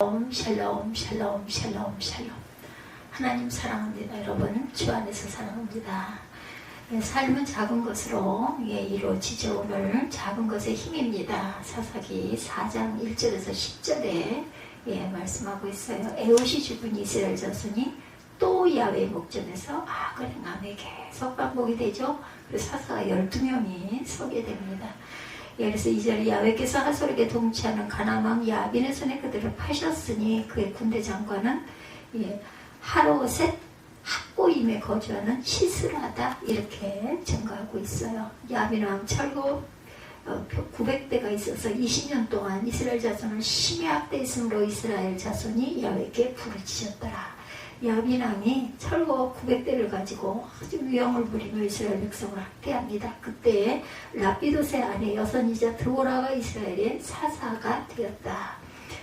샬롬 샬롬 샬롬 샬롬. 하나님 사랑합니다. 여러분 주 안에서 사랑합니다. 삶은 작은 것으로 이루어지죠. 오늘 작은 것의 힘입니다. 사사기 4장 1절에서 10절에 말씀하고 있어요. 에옷이 죽은 이스라엘 자손이 또 야훼의 목전에서 악을 행함에 계속 반복이 되죠. 그래서 사사가 12명이 서게 됩니다. 그래서 이 자리에 야훼께서 하솔에게 동치하는 가나안 왕 야빈의 손에 그들을 파셨으니 그의 군대 장관은 하로셋 학고임에 거주하는 시스라다 이렇게 증거하고 있어요. 야빈 왕 철거 900대가 있어서 20년 동안 이스라엘 자손을 심히 학대했으므로 이스라엘 자손이 야훼께 부르짖었더라. 야빈 왕이 철거 900대를 가지고 아주 위험을 부리며 이스라엘 백성을 학대합니다. 그때 라피도세 아내 여선이자 드보라가 이스라엘의 사사가 되었다.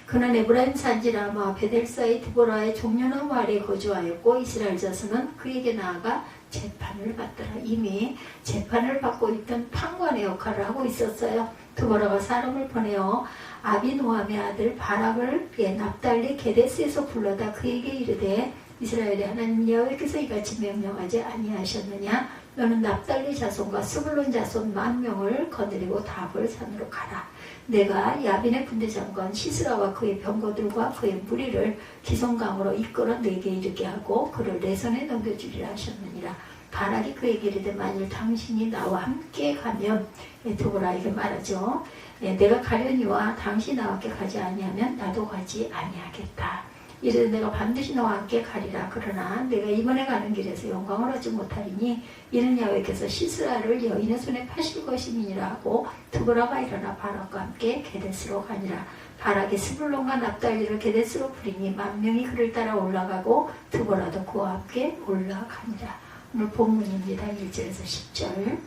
그는 에브라임 산지 라마 베델사의 드보라의 종려나무 아래에 거주하였고 이스라엘 자손은 그에게 나아가 재판을 받더라. 이미 재판을 받고 있던 판관의 역할을 하고 있었어요. 드보라가 사람을 보내어 아비노함의 아들 바락을 납달리 게데스에서 불러다 그에게 이르되 이스라엘의 하나님 여호와께서 이같이 명령하지 아니하셨느냐? 너는 납달리 자손과 스불론 자손 10,000명을 거느리고 다볼 산으로 가라. 내가 야빈의 군대 장관 시스라와 그의 병거들과 그의 무리를 기송강으로 이끌어 내게 이르게 하고 그를 내 손에 넘겨주리라 하셨느니라. 바락이 그에게 이르되 만일 당신이 나와 함께 가면 드보라에게 말하죠. 내가 가려니와 당신이 나와 함께 가지 아니하면 나도 가지 아니하겠다. 이르되 내가 반드시 너와 함께 가리라. 그러나 내가 이번에 가는 길에서 영광을 얻지 못하리니 이는 야훼께서 시스라를 여인의 손에 파실 것임이니라 하고 드보라가 일어나 바락과 함께 게데스로 가니라. 바락이 스불론과 납달리를 게데스로 부리니 10,000명이 그를 따라 올라가고 드보라도 그와 함께 올라가니라. 오늘 본문입니다. 1절에서 10절.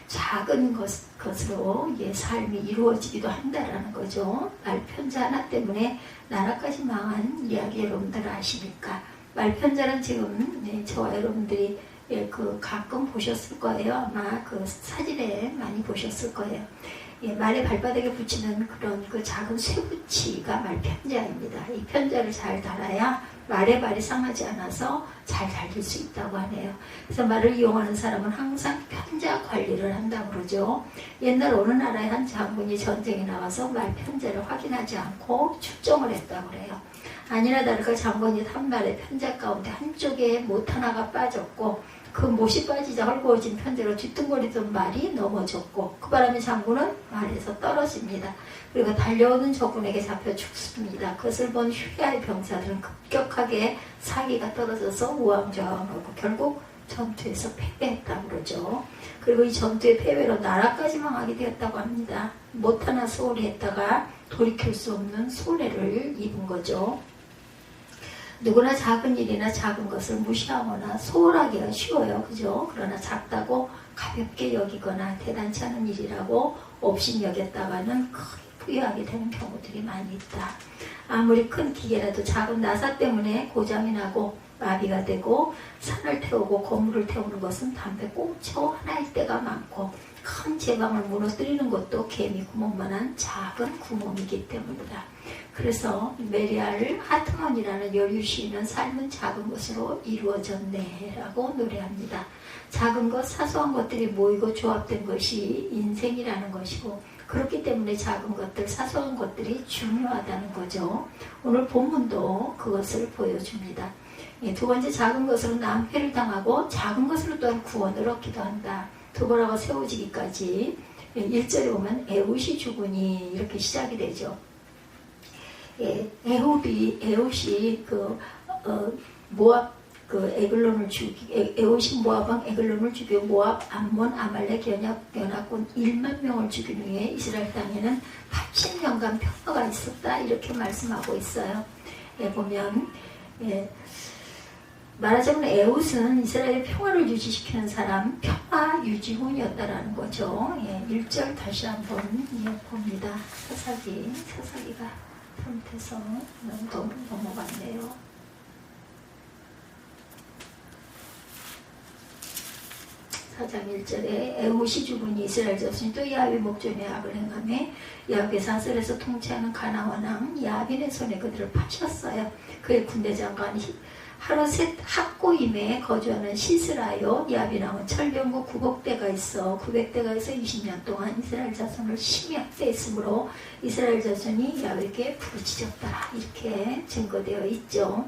작은 것으로 삶이 이루어지기도 한다라는 거죠. 말편자 하나 때문에 나라까지 망한 이야기 여러분들 아십니까? 말편자는 지금 저와 여러분들이 가끔 보셨을 거예요. 아마 그 사진에 많이 보셨을 거예요. 말의 발바닥에 붙이는 그런 그 작은 쇠붙이가 말편자입니다. 이 편자를 잘 달아야 말의 발이 상하지 않아서 잘 달릴 수 있다고 하네요. 그래서 말을 이용하는 사람은 항상 편자 관리를 한다고 그러죠. 옛날 어느 나라의 한 장군이 전쟁에 나와서 말 편자를 확인하지 않고 출정을 했다고 그래요. 아니나 다를까 장군이 탄 말의 편자 가운데 한쪽에 못 하나가 빠졌고 그 못이 빠지자 헐거워진 편자로 뒤뚱거리던 말이 넘어졌고 그 바람에 장군은 말에서 떨어집니다. 그리고 달려오는 적군에게 잡혀 죽습니다. 그것을 본 휘하의 병사들은 급격하게 사기가 떨어져서 우왕좌왕하고 결국 전투에서 패배했다고 그러죠. 그리고 이 전투의 패배로 나라까지 망하게 되었다고 합니다. 못하나 소홀히 했다가 돌이킬 수 없는 손해를 입은 거죠. 누구나 작은 일이나 작은 것을 무시하거나 소홀하기가 쉬워요. 그죠? 그러나 작다고 가볍게 여기거나 대단치 않은 일이라고 없이 여겼다가는 크게 후회하게 되는 경우들이 많이 있다. 아무리 큰 기계라도 작은 나사 때문에 고장이 나고 마비가 되고 산을 태우고 건물을 태우는 것은 담배 꽁초 하나일 때가 많고 큰 제방을 무너뜨리는 것도 개미 구멍만한 작은 구멍이기 때문이다. 그래서 메리알 하트먼이라는 여류 시인은 삶은 작은 것으로 이루어졌네 라고 노래합니다. 작은 것, 사소한 것들이 모이고 조합된 것이 인생이라는 것이고 그렇기 때문에 작은 것들, 사소한 것들이 중요하다는 거죠. 오늘 본문도 그것을 보여줍니다. 두 번째, 작은 것으로 낭패를 당하고 작은 것으로 또한 구원을 얻기도 한다. 드보라가 세워지기까지 1절에 보면 에옷이 죽으니 이렇게 시작이 되죠. 에옷이 모압 에글론을 에옷이 모압 왕 에글론을 죽여 모압, 암몬, 아말렉 연합군 10,000명을 죽인 후에 이스라엘 땅에는 80년간 평화가 있었다 이렇게 말씀하고 있어요. 보면 말하자면 에옷은 이스라엘의 평화를 유지시키는 사람, 평화 유지군이었다라는 거죠. 1절 다시 한번 봅니다. 사사기가 잘못해서 너무 넘어갔네요. 4장 1절에 에봇이 죽으니 이스라엘 자손이 또 야훼 목전에 악을 행하며 야훼 하솔에서 통치하는 가나안 왕 야빈의 손에 그들을 파셨어요. 그의 군대 장관 하로셋 학고임에 거주하는 시스라요. 야빈 왕은 철병거 900대가 있어 20년 동안 이스라엘 자손을 심히 학대했으므로 이스라엘 자손이 야훼에게 부르짖었다. 이렇게 증거되어 있죠.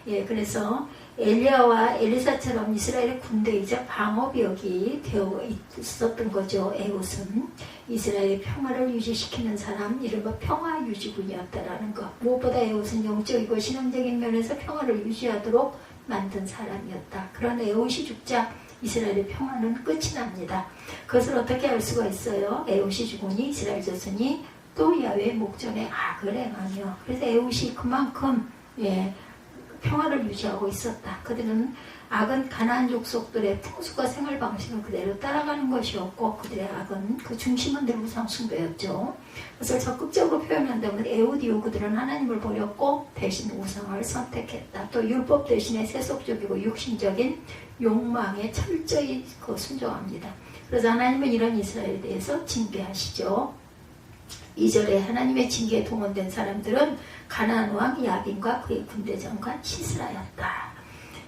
예, 그래서 엘리야와 엘리사처럼 이스라엘의 군대이자 방어벽이 되어 있었던 거죠. 에봇은 이스라엘의 평화를 유지시키는 사람, 이른바 평화유지군이었다라는 것. 무엇보다 에봇은 영적이고 신앙적인 면에서 평화를 유지하도록 만든 사람이었다. 그런 에봇이 죽자 이스라엘의 평화는 끝이 납니다. 그것을 어떻게 알 수가 있어요? 에봇이 죽으니 이스라엘 자손이 또 야훼 목전에 악을 행하며, 그래서 에봇이 그만큼 평화를 유지하고 있었다. 그들은 악은 가나안 족속들의 풍수과 생활 방식을 그대로 따라가는 것이었고, 그들의 악은 그 중심은 늘 우상 숭배였죠. 그것을 적극적으로 표현한다면 에봇 이후 그들은 하나님을 버렸고 대신 우상을 선택했다. 또 율법 대신에 세속적이고 육신적인 욕망에 철저히 순종합니다. 그래서 하나님은 이런 이스라엘에 대해서 징계하시죠. 2절에 하나님의 징계에 동원된 사람들은 가나안 왕 야빈과 그의 군대 장관 시스라였다.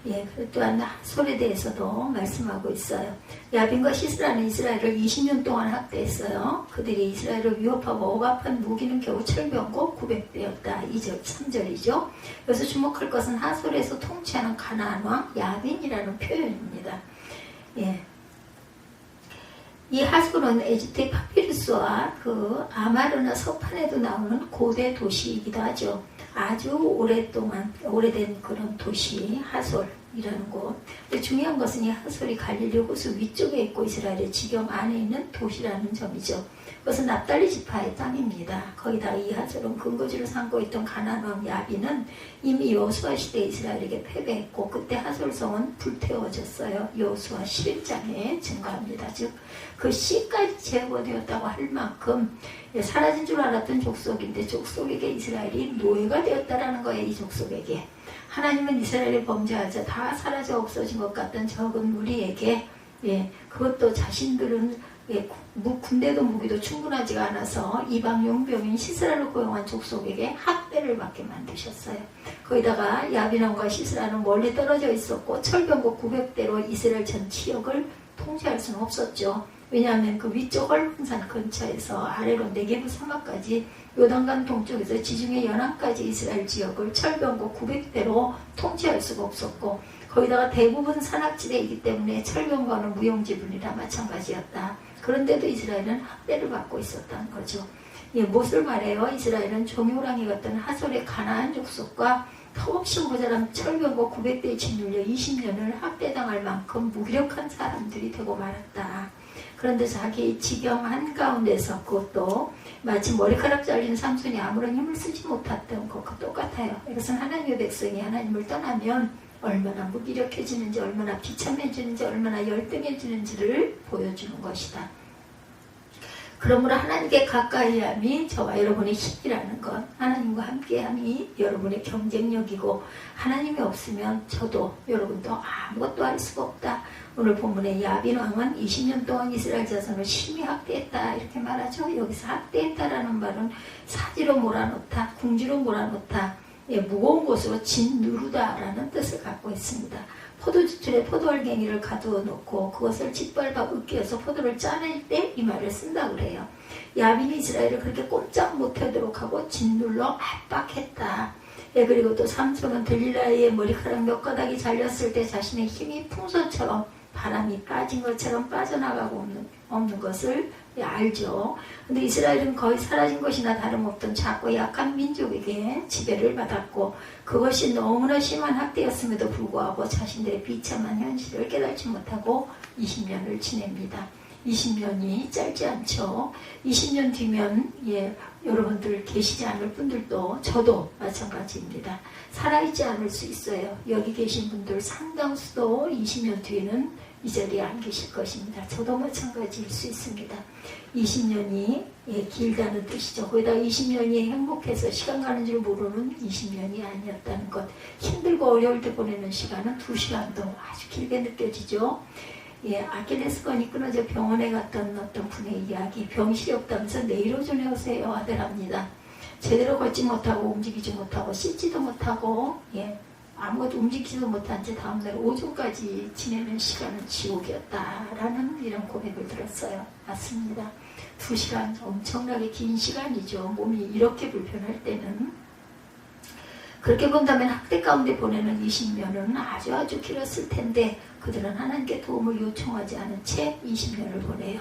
예, 또한 하솔에 대해서도 말씀하고 있어요. 야빈과 시스라는 이스라엘을 20년 동안 학대했어요. 그들이 이스라엘을 위협하고 억압한 무기는 겨우 철병거 900대였다. 2절, 3절이죠. 여기서 주목할 것은 하솔에서 통치하는 가나안 왕 야빈이라는 표현입니다. 예. 이 하솔은 에집트의 파피루스와 그 아마르나 서판에도 나오는 고대 도시이기도 하죠. 아주 오래된 그런 도시, 하솔이라는 곳. 근데 중요한 것은 이 하솔이 갈릴리 호수 위쪽에 있고 이스라엘의 지경 안에 있는 도시라는 점이죠. 그것은 납달리 지파의 땅입니다. 거기다 이 하솔은 근거지로 삼고 있던 가나안 왕 야빈은 이미 여호수아 시대 이스라엘에게 패배했고, 그때 하솔성은 불태워졌어요. 여호수아 11장에 증거합니다. 즉 그 씨까지 제거되었다고 할 만큼 사라진 줄 알았던 족속인데 족속에게 이스라엘이 노예가 되었다라는 거예요. 이 족속에게 하나님은 이스라엘이 범죄하자 다 사라져 없어진 것 같던 적은 무리에게, 그것도 자신들은 군대도 무기도 충분하지가 않아서 이방 용병인 시스라를 고용한 족속에게 학대를 받게 만드셨어요. 거기다가 야빈왕과 시스라는 멀리 떨어져 있었고 철병거 900대로 이스라엘 전 지역을 통제할 수는 없었죠. 왜냐하면 그 위쪽 헐문산 근처에서 아래로 네게브 사막까지 요단강 동쪽에서 지중해 연안까지 이스라엘 지역을 철병거 900대로 통치할 수가 없었고, 거기다가 대부분 산악지대이기 때문에 철병거는 무용지물이나 마찬가지였다. 그런데도 이스라엘은 학대를 받고 있었다는 거죠. 무엇을 말해요? 이스라엘은 종요랑이 같은 하솔의 가나안 족속과 턱없이 모자란 철병거 900대에 짓눌려 20년을 학대당할 만큼 무기력한 사람들이 되고 말았다. 그런데 자기 지경 한가운데서, 그것도 마치 머리카락 잘린 삼손이 아무런 힘을 쓰지 못했던 것과 똑같아요. 이것은 하나님의 백성이 하나님을 떠나면 얼마나 무기력해지는지, 얼마나 비참해지는지, 얼마나 열등해지는지를 보여주는 것이다. 그러므로 하나님께 가까이함이 저와 여러분의 힘이라는 것, 하나님과 함께함이 여러분의 경쟁력이고, 하나님이 없으면 저도 여러분도 아무것도 할 수가 없다. 오늘 본문의 야빈 왕은 20년 동안 이스라엘 자손을 심히 학대했다 이렇게 말하죠. 여기서 학대했다라는 말은 사지로 몰아놓다, 궁지로 몰아놓다, 무거운 곳으로 짓누르다라는 뜻을 갖고 있습니다. 포도주틀에 포도알갱이를 가두어 놓고 그것을 짓밟아 으깨어서 포도를 짜낼 때 이 말을 쓴다고 그래요. 야빈이 이스라엘을 그렇게 꼼짝 못하도록 하고 짓눌러 압박했다. 그리고 또 삼손은 들릴라의 머리카락 몇 가닥이 잘렸을 때 자신의 힘이 풍선처럼 바람이 빠진 것처럼 빠져나가고 없는 것을 알죠. 근데 이스라엘은 거의 사라진 것이나 다름없던 작고 약한 민족에게 지배를 받았고, 그것이 너무나 심한 학대였음에도 불구하고 자신들의 비참한 현실을 깨닫지 못하고 20년을 지냅니다. 20년이 짧지 않죠. 20년 뒤면 여러분들 계시지 않을 분들도 저도 마찬가지입니다. 살아있지 않을 수 있어요. 여기 계신 분들 상당수도 20년 뒤에는 이 자리에 안 계실 것입니다. 저도 마찬가지일 수 있습니다. 20년이 길다는 뜻이죠. 거기다 20년이 행복해서 시간 가는 줄 모르는 20년이 아니었다는 것. 힘들고 어려울 때 보내는 시간은 2시간도 아주 길게 느껴지죠. 아킬레스건이 끊어져 병원에 갔던 어떤 분의 이야기, 병실이 없다면서 내일오전에 오세요 하더랍니다. 제대로 걷지 못하고 움직이지 못하고 씻지도 못하고 아무것도 움직이지도 못한 채 다음날 오전까지 지내는 시간은 지옥이었다라는 이런 고백을 들었어요. 맞습니다. 2시간 엄청나게 긴 시간이죠. 몸이 이렇게 불편할 때는. 그렇게 본다면 학대 가운데 보내는 20년은 아주 길었을 텐데 그들은 하나님께 도움을 요청하지 않은 채 20년을 보내요.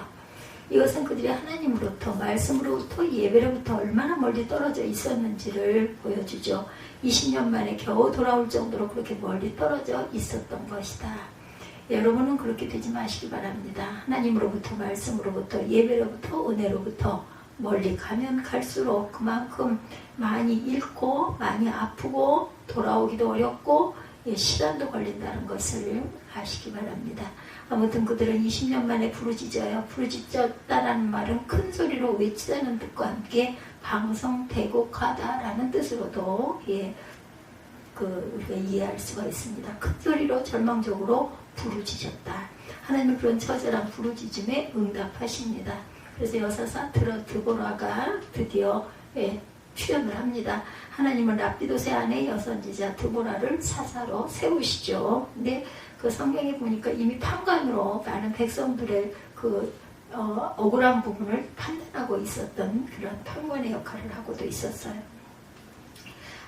이것은 그들이 하나님으로부터, 말씀으로부터, 예배로부터 얼마나 멀리 떨어져 있었는지를 보여주죠. 20년 만에 겨우 돌아올 정도로 그렇게 멀리 떨어져 있었던 것이다. 여러분은 그렇게 되지 마시기 바랍니다. 하나님으로부터, 말씀으로부터, 예배로부터, 은혜로부터 멀리 가면 갈수록 그만큼 많이 잃고 많이 아프고 돌아오기도 어렵고 시간도 걸린다는 것을 아시기 바랍니다. 아무튼 그들은 20년 만에 부르짖어요. 부르짖었다라는 말은 큰 소리로 외치다는 뜻과 함께 방성대곡하다라는 뜻으로도 우리가 이해할 수가 있습니다. 큰 소리로 절망적으로 부르짖었다. 하나님은 그런 처절한 부르짖음에 응답하십니다. 그래서 여사사 드보라가 드디어 출연을 합니다. 하나님은 랍비도세 아내 여선지자 드보라를 사사로 세우시죠. 근데 그 성경에 보니까 이미 판관으로 많은 백성들의 억울한 부분을 판단하고 있었던 그런 판관의 역할을 하고도 있었어요.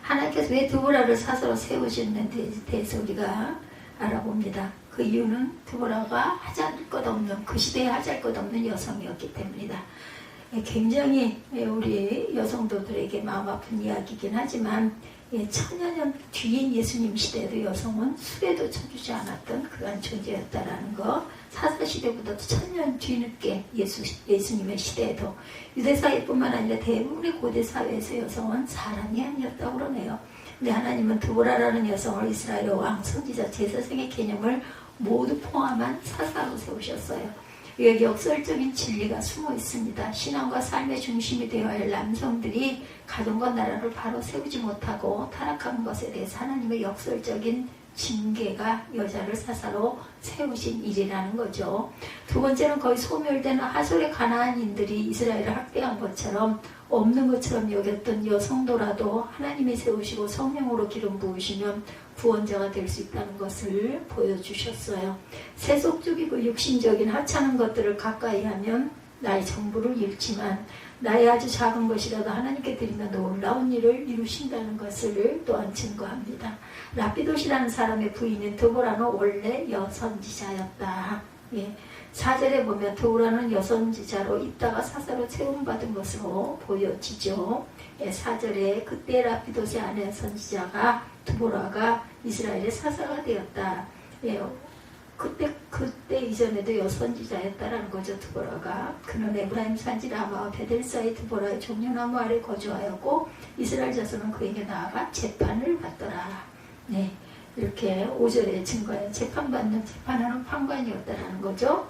하나님께서 왜 드보라를 사사로 세우셨는지에 대해서 우리가 알아봅니다. 그 이유는 드보라가 하잘 것 없는, 그 시대에 하잘 것 없는 여성이었기 때문이다. 굉장히 우리 여성도들에게 마음 아픈 이야기이긴 하지만 천여 년 뒤인 예수님 시대에도 여성은 술에도 쳐주지 않았던 그러한 존재였다라는 것. 사사시대보다도 천년 뒤늦게 예수님의 시대에도 유대사회뿐만 아니라 대부분의 고대사회에서 여성은 사람이 아니었다고 그러네요. 근데 하나님은 드보라라는 여성을 이스라엘 왕, 선지자, 제사장의 개념을 모두 포함한 사사로 세우셨어요. 여기 역설적인 진리가 숨어 있습니다. 신앙과 삶의 중심이 되어야 할 남성들이 가정과 나라를 바로 세우지 못하고 타락한 것에 대해서 하나님의 역설적인 징계가 여자를 사사로 세우신 일이라는 거죠. 두 번째는 거의 소멸되는 하솔의 가나안인들이 이스라엘을 학대한 것처럼 없는 것처럼 여겼던 여성도라도 하나님이 세우시고 성령으로 기름 부으시면 구원자가 될 수 있다는 것을 보여주셨어요. 세속적이고 육신적인 하찮은 것들을 가까이 하면 나의 정부를 잃지만 나의 아주 작은 것이라도 하나님께 드리면 놀라운 일을 이루신다는 것을 또한 증거합니다. 랍비도시라는 사람의 부인인 드보라는 원래 여선지자였다. 4절에 보면 드보라는 여선지자로 있다가 사사로 채움받은 것으로 보여지죠. 4절에 그때 랍비도시 아내 선지자가 드보라가 이스라엘의 사사가 되었다. 그때 이전에도 여선지자였다라는 거죠. 드보라가. 그는 에브라임 산지 라마와 베델사의 드보라의 종려나무 아래 거주하였고 이스라엘 자손은 그에게 나아가 재판을 받더라. 이렇게 5절에 증거해 재판하는 판관이었다라는 거죠.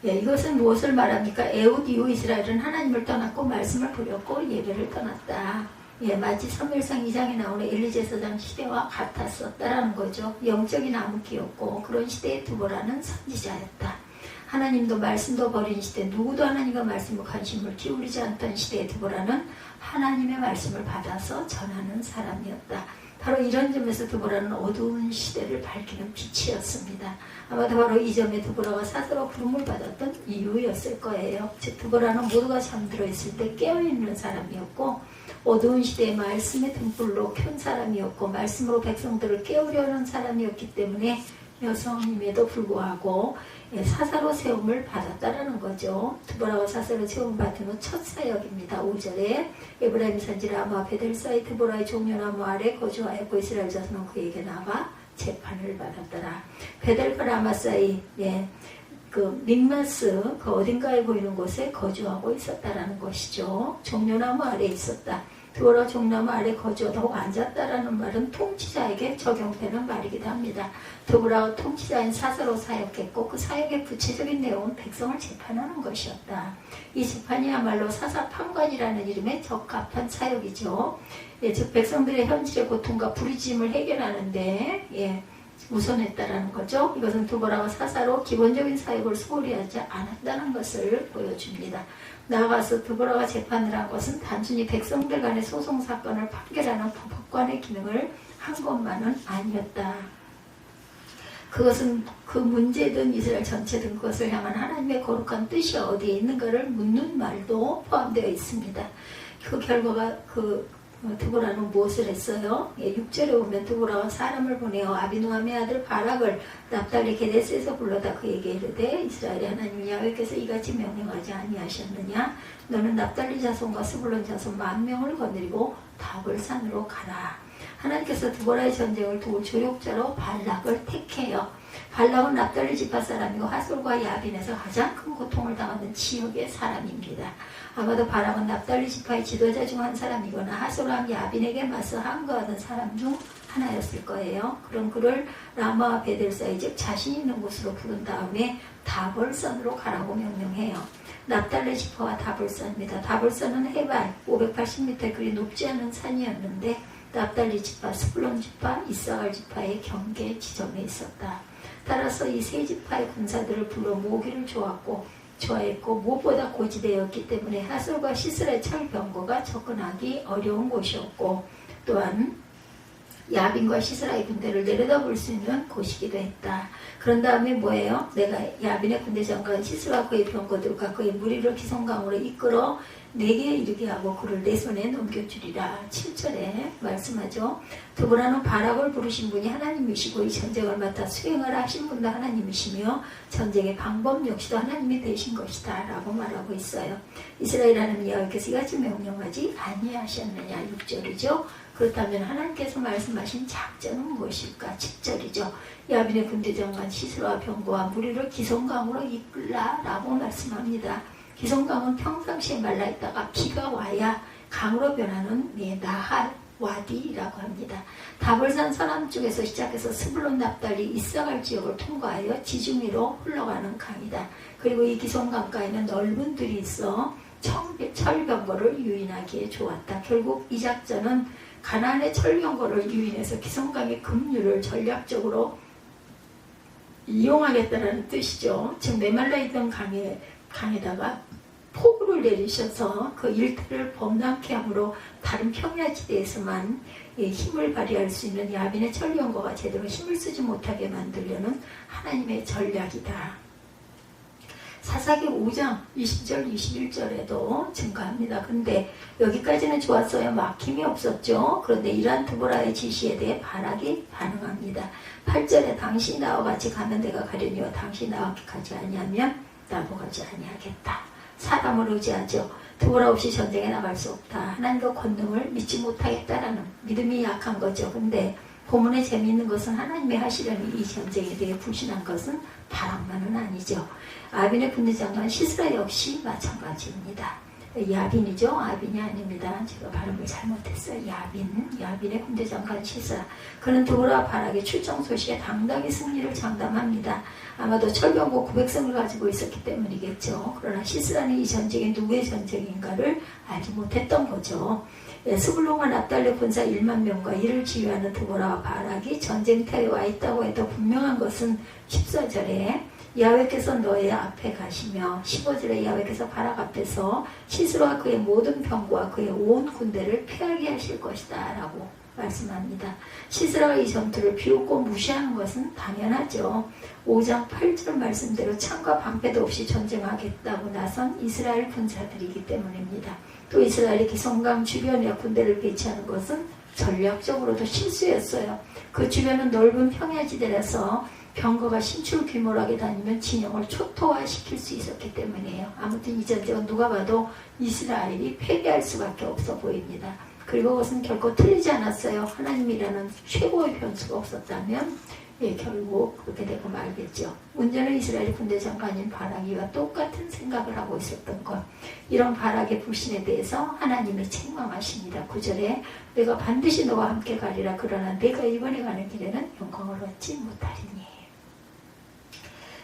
이것은 무엇을 말합니까? 에훗 이후 이스라엘은 하나님을 떠났고 말씀을 버렸고 예배를 떠났다. 마치 사무엘상 2장에 나오는 엘리 제사장 시대와 같았었다라는 거죠. 영적인 암흑기였고 그런 시대의 드보라는 선지자였다. 하나님도 말씀도 버린 시대, 누구도 하나님과 말씀에 관심을 기울이지 않던 시대의 드보라는 하나님의 말씀을 받아서 전하는 사람이었다. 바로 이런 점에서 드보라는 어두운 시대를 밝히는 빛이었습니다. 아마도 바로 이 점에 드보라가 사사로 부름을 받았던 이유였을 거예요. 즉 드보라는 모두가 잠들어 있을 때 깨어있는 사람이었고 어두운 시대의 말씀의 등불로 켠 사람이었고 말씀으로 백성들을 깨우려는 사람이었기 때문에 여성임에도 불구하고 사사로 세움을 받았다라는 거죠. 드보라가 사사로 세움을 받은 후 첫 사역입니다. 5절에 에브라임 산지 라마 베델사의 드보라의 종려나무 아래 거주하였고 이스라엘 자손은 그에게 나가 재판을 받았더라. 베델과 라마 사이 그 믹마스 그 어딘가에 보이는 곳에 거주하고 있었다라는 것이죠. 종려나무 아래 있었다. 드보라 종나무 아래 거주하고 앉았다라는 말은 통치자에게 적용되는 말이기도 합니다. 드보라가 통치자인 사사로 사역했고 그 사역의 구체적인 내용은 백성을 재판하는 것이었다. 이 재판이야말로 사사 판관이라는 이름에 적합한 사역이죠. 즉 백성들의 현실의 고통과 부르짖음을 해결하는데 우선했다라는 거죠. 이것은 드보라와 사사로 기본적인 사역을 소홀히 하지 않았다는 것을 보여줍니다. 나아가서 드보라가 재판을 한 것은 단순히 백성들 간의 소송 사건을 판결하는 법관의 기능을 한 것만은 아니었다. 그것은 그 문제든 이스라엘 전체든 그것을 향한 하나님의 거룩한 뜻이 어디에 있는가를 묻는 말도 포함되어 있습니다. 그 결과가 드보라는 무엇을 했어요? 6절에 보면 드보라가 사람을 보내어 아비노함의 아들 바락을 납달리 게데스에서 불러다 그에게 이르되 이스라엘의 하나님 야훼께서 이같이 명령하지 아니하셨느냐? 너는 납달리 자손과 스불론 자손 10,000명을 거느리고 다볼산으로 가라. 하나님께서 드보라의 전쟁을 도울 조력자로 발락을 택해요. 발락은 납달리 지파 사람이고 하솔과 야빈에서 가장 큰 고통을 당하는 지역의 사람입니다. 아마도 바락은 납달리 지파의 지도자 중 한 사람이거나 하솔과 야빈에게 맞서 항거하는 사람 중 하나였을 거예요. 그럼 그를 라마와 베델 사이 즉 자신 있는 곳으로 부른 다음에 다볼산으로 가라고 명령해요. 납달리 지파와 다볼산입니다. 다볼산은 해발 580m 그리 높지 않은 산이었는데 납달리 지파, 스불론 지파, 이사갈 지파의 경계 지점에 있었다. 따라서 이 세 지파의 군사들을 불러 모기를 좋아했고 무엇보다 고지대였기 때문에 하솔과 시스라의 철병거가 접근하기 어려운 곳이었고 또한 야빈과 시스라의 군대를 내려다볼 수 있는 곳이기도 했다. 그런 다음에 뭐예요? 내가 야빈의 군대 장관 시스라 그의 병거들과 그의 무리를 기성강으로 이끌어 내게 이르게 하고 그를 내 손에 넘겨주리라. 7절에 말씀하죠. 드보라는 바락을 부르신 분이 하나님이시고 이 전쟁을 맡아 수행을 하신 분도 하나님이시며 전쟁의 방법 역시도 하나님이 되신 것이다 라고 말하고 있어요. 이스라엘 하나님 여호와께서 이같이 명령하지 아니하셨느냐. 6절이죠. 그렇다면 하나님께서 말씀하신 작전은 무엇일까? 7절이죠. 야빈의 군대 장관 시스라와 병거와 무리를 기성강으로 이끌라 라고 말씀합니다. 기성강은 평상시에 말라있다가 비가 와야 강으로 변하는 나할 와디라고 합니다. 다볼산 서남쪽에서 시작해서 스불론 납달리 이사갈 지역을 통과하여 지중해로 흘러가는 강이다. 그리고 이 기성강가에는 넓은 들이 있어 철병거를 유인하기에 좋았다. 결국 이 작전은 가나안의 철병거를 유인해서 기성강의 급류를 전략적으로 이용하겠다는 뜻이죠. 즉 메말라 있던 강에다가 폭우를 내리셔서 그 일대를 범람케 함으로 다른 평야지대에서만 힘을 발휘할 수 있는 야빈의 철병거가 제대로 힘을 쓰지 못하게 만들려는 하나님의 전략이다. 사사기 5장 20절 21절에도 증가합니다. 근데 여기까지는 좋았어요. 막힘이 없었죠. 그런데 이러한 드보라의 지시에 대해 바락이 반응합니다. 8절에 당신이 나와 같이 가는 데가 가려니와 당신이 나와 같이 가지 아니하면 나도 가지 아니하겠다. 사람을 의지하죠. 드보라 없이 전쟁에 나갈 수 없다. 하나님의 권능을 믿지 못하겠다라는 믿음이 약한 거죠. 근데 본문에 재미있는 것은 하나님이 하시려는 이 전쟁에 대해 불신한 것은 바락만은 아니죠. 아빈의 군대 장관 시스라 역시 마찬가지입니다. 야빈이죠. 아빈이 아닙니다. 제가 발음을 잘못했어요. 야빈의 군대 장관 시스라. 그는 드보라 바락의 출정 소식에 당당히 승리를 장담합니다. 아마도 철병거 900성을 가지고 있었기 때문이겠죠. 그러나 시스라는 이 전쟁이 누구의 전쟁인가를 알지 못했던 거죠. 스불론과 납달리 군사 10,000명과 이를 지휘하는 드보라와 바락이 전쟁터에 와 있다고 해도 분명한 것은 14절에 야훼께서 너의 앞에 가시며 15절에 야훼께서 바락 앞에서 시스라와 그의 모든 병과 그의 온 군대를 피하게 하실 것이다 라고 말씀합니다. 시스라가 이 전투를 비웃고 무시하는 것은 당연하죠. 5장 8절 말씀대로 창과 방패도 없이 전쟁하겠다고 나선 이스라엘 군사들이기 때문입니다. 또 이스라엘이 기성강 주변에 군대를 배치하는 것은 전략적으로도 실수였어요. 그 주변은 넓은 평야지대라서 병거가 신출 귀몰하게 다니면 진영을 초토화시킬 수 있었기 때문이에요. 아무튼 이 전쟁은 누가 봐도 이스라엘이 패배할 수밖에 없어 보입니다. 그리고 그것은 결코 틀리지 않았어요. 하나님이라는 최고의 변수가 없었다면 결국 그렇게 되고 말겠죠. 문제는 이스라엘 군대 장관인 바락이와 똑같은 생각을 하고 있었던 것. 이런 바락의 불신에 대해서 하나님이 책망하십니다. 9절에 내가 반드시 너와 함께 가리라. 그러나 내가 이번에 가는 길에는 영광을 얻지 못하리니.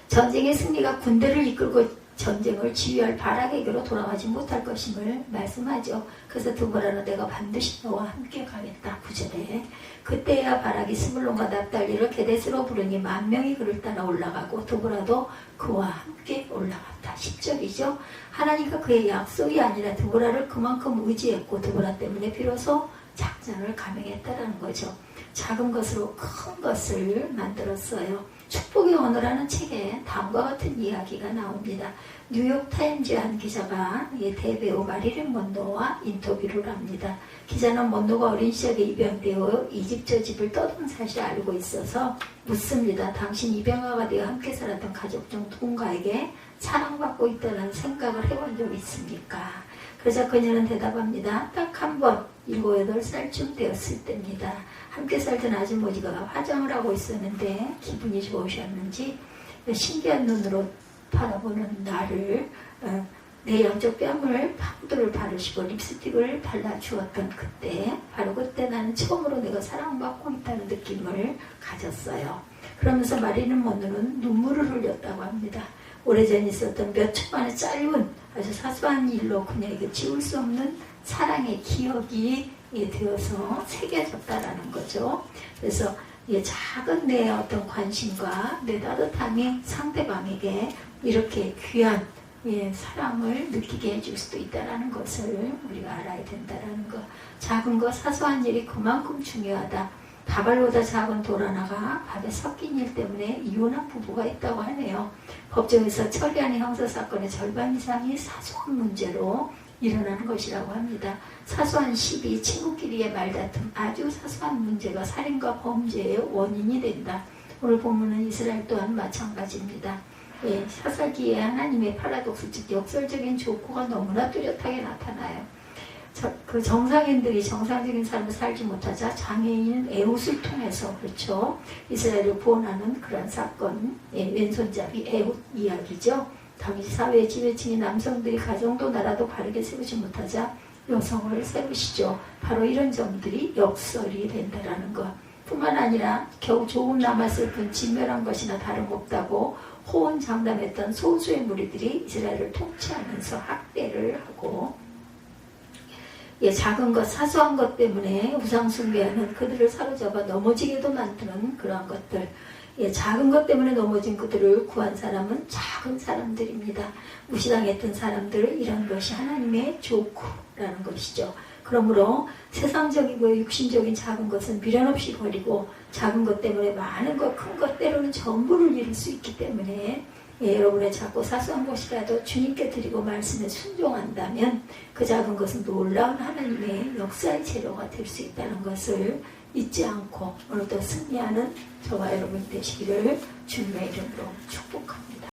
전쟁의 승리가 군대를 이끌고 전쟁을 지휘할 바락에게로 돌아가지 못할 것임을 말씀하죠. 그래서 드보라는 내가 반드시 너와 함께 가겠다. 9절에 그때야 바락이 스불론과 납달리를 게데스로 부르니 10,000명이 그를 따라 올라가고 드보라도 그와 함께 올라갔다. 10절이죠. 하나님과 그의 약속이 아니라 드보라를 그만큼 의지했고 드보라 때문에 비로소 작전을 감행했다라는 거죠. 작은 것으로 큰 것을 만들었어요. 축복의 언어라는 책에 다음과 같은 이야기가 나옵니다. 뉴욕타임즈의 한 기자가 대배우 마릴린 먼로와 인터뷰를 합니다. 기자는 먼로가 어린 시절에 입양되어 이집저 집을 떠든 사실을 알고 있어서 묻습니다. 당신 입양아가 되어 함께 살았던 가족 중 누군가에게 사랑받고 있다는 생각을 해본 적 있습니까? 그래서 그녀는 대답합니다. 딱 한 번 7, 8살쯤 되었을 때입니다. 함께 살던 아주머니가 화장을 하고 있었는데 기분이 좋으셨는지 신기한 눈으로 바라보는 나를 내 양쪽 뺨을 파우더를 바르시고 립스틱을 발라주었던 그때, 바로 그때 나는 처음으로 내가 사랑받고 있다는 느낌을 가졌어요. 그러면서 마릴린 먼로는 눈물을 흘렸다고 합니다. 오래전 있었던 몇 초만의 짧은 아주 사소한 일로 그녀에게 지울 수 없는 사랑의 기억이 되어서 새겨졌다라는 거죠. 그래서 작은 내 어떤 관심과 내 따뜻함이 상대방에게 이렇게 귀한 사랑을 느끼게 해줄 수도 있다는 것을 우리가 알아야 된다는 것. 작은 것, 사소한 일이 그만큼 중요하다. 다발보다 작은 돌 하나가 밥에 섞인 일 때문에 이혼한 부부가 있다고 하네요. 법정에서 처리하는 형사사건의 절반 이상이 사소한 문제로 일어나는 것이라고 합니다. 사소한 시비, 친구끼리의 말다툼, 아주 사소한 문제가 살인과 범죄의 원인이 된다. 오늘 본문은 이스라엘 또한 마찬가지입니다. 사사기에 하나님의 파라독스, 즉 역설적인 조커가 너무나 뚜렷하게 나타나요. 그 정상인들이 정상적인 삶을 살지 못하자 장애인 에훗을 통해서, 그렇죠, 이스라엘을 구원하는 그런 사건, 왼손잡이 에훗 이야기죠. 당시 사회의 지배층인 남성들이 가정도 나라도 바르게 세우지 못하자 여성을 세우시죠. 바로 이런 점들이 역설이 된다라는 것. 뿐만 아니라 겨우 조금 남았을 뿐 진멸한 것이나 다름없다고 호언장담했던 소수의 무리들이 이스라엘을 통치하면서 학대를 하고, 작은 것, 사소한 것 때문에 우상숭배하는 그들을 사로잡아 넘어지게도 만드는 그러한 것들, 작은 것 때문에 넘어진 그들을 구한 사람은 작은 사람들입니다. 무시당했던 사람들, 이런 것이 하나님의 조크라는 것이죠. 그러므로 세상적이고 육신적인 작은 것은 미련 없이 버리고, 작은 것 때문에 많은 것, 큰 것, 때로는 전부를 이룰 수 있기 때문에 여러분의 작고 사소한 것이라도 주님께 드리고 말씀에 순종한다면 그 작은 것은 놀라운 하나님의 역사의 재료가 될 수 있다는 것을 잊지 않고 오늘도 승리하는 저와 여러분 되시기를 주님의 이름으로 축복합니다.